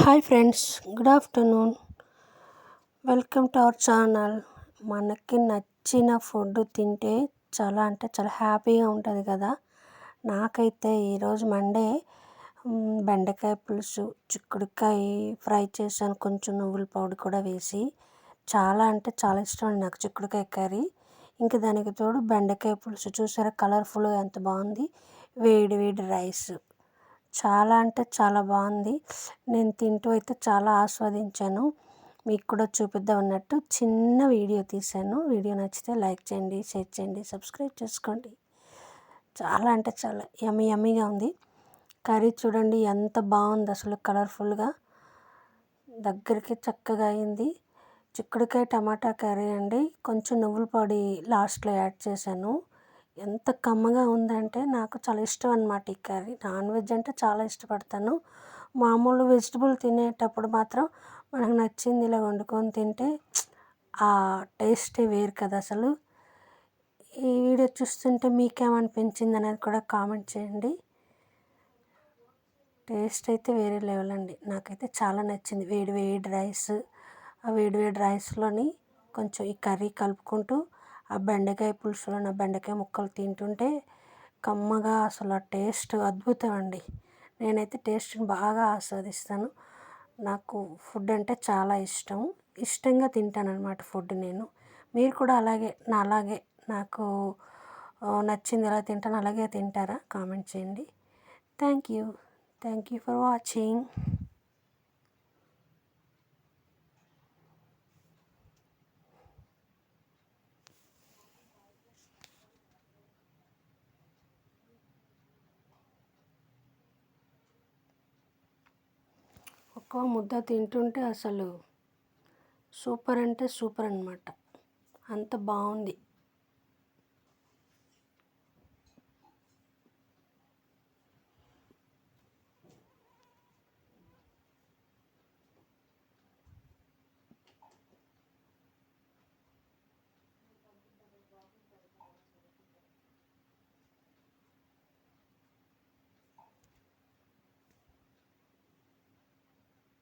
Hi friends, good afternoon. Welcome to our channel. మనకి నచ్చిన food తింటే చాలా అంటే చాలా హ్యాపీగా ఉంటుంది కదా. నాకైతే ఈరోజు మండే బెండకాయ పులుసు, చిక్కుడుకాయ ఫ్రై చేశాను, కొంచెం నువ్వుల పౌడర్ కూడా వేసి. చాలా అంటే చాలా ఇష్టం అండి నాకు చిక్కుడుకాయ కర్రీ. ఇంకా దానికి తోడు బెండకాయ పులుసు చూసారా, కలర్ఫుల్గా ఎంత బాగుంది. వేడి వేడి రైస్, చాలా అంటే చాలా బాగుంది. నేను తింటూ అయితే చాలా ఆస్వాదించాను. మీకు కూడా చూపిద్దాం అన్నట్టు చిన్న వీడియో తీశాను. వీడియో నచ్చితే లైక్ చేయండి, షేర్ చేయండి, సబ్స్క్రైబ్ చేసుకోండి. చాలా అంటే చాలా యమ్మీగా ఉంది. కర్రీ చూడండి ఎంత బాగుంది, అసలు కలర్ఫుల్గా దగ్గరికి చక్కగా అయింది. చిక్కుడుకాయ టమాటా కర్రీ అండి. కొంచెం నువ్వుల పొడి లాస్ట్లో యాడ్ చేశాను. ఎంత కమ్మగా ఉందంటే నాకు చాలా ఇష్టం అన్నమాట ఈ కర్రీ. నాన్ వెజ్ అంటే చాలా ఇష్టపడతాను. మామూలు వెజిటబుల్ తినేటప్పుడు మాత్రం మనకు నచ్చింది ఇలా వండుకొని తింటే ఆ టేస్టే వేరు కదా అసలు. ఈ వీడియో చూస్తుంటే మీకేమనిపించింది అనేది కూడా కామెంట్ చేయండి. టేస్ట్ అయితే వేరే లెవెల్ అండి. నాకైతే చాలా నచ్చింది. వేడి వేడి రైస్, ఆ వేడి వేడి రైస్లోని కొంచెం ఈ కర్రీ కలుపుకుంటూ ఆ బెండకాయ పులుసులో నా బెండకాయ ముక్కలు తింటుంటే కమ్మగా అసలు ఆ టేస్ట్ అద్భుతం అండి. నేనైతే టేస్ట్ని బాగా ఆస్వాదిస్తాను. నాకు ఫుడ్ అంటే చాలా ఇష్టం. ఇష్టంగా తింటాను అనమాట ఫుడ్ నేను. మీరు కూడా అలాగే నాకు నచ్చింది ఎలా తింటాను అలాగే తింటారా? కామెంట్ చేయండి. Thank you for watching. ఒక్కో ముద్ద తింటుంటే అసలు సూపర్ అంటే సూపర్ అన్నమాట. అంత బాగుంది.